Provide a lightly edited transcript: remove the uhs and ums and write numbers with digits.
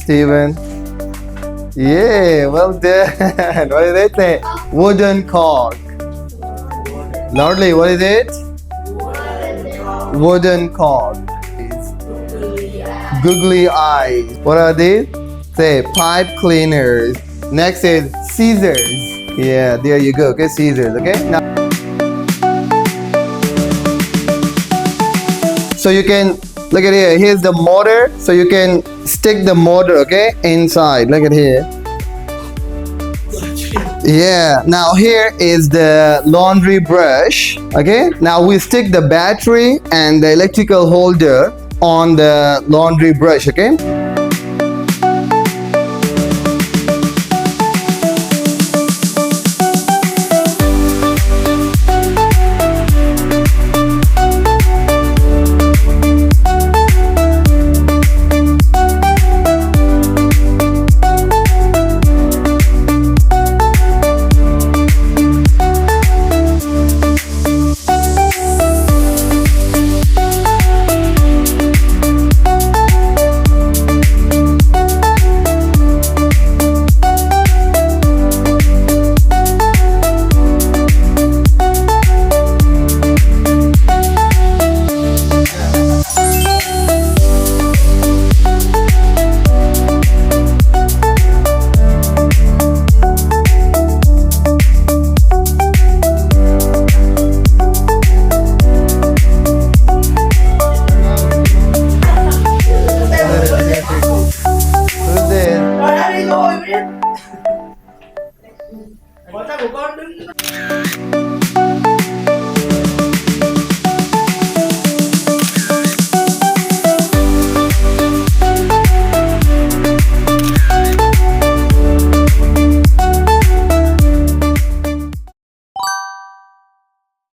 Steven? Yeah, well done. What did they say? Wooden cock. Loudly, what is it? Wooden cock. Googly eyes. What are these? Say pipe cleaners. Next is scissors. Yeah, there you go. Okay, scissors. Okay. Now, so you can look at here. Here's the motor. So you can stick the motor. Okay, inside. Look at here. Yeah. Now here is the laundry brush. Okay. Now we stick the battery and the electrical holder on the laundry brush. Okay.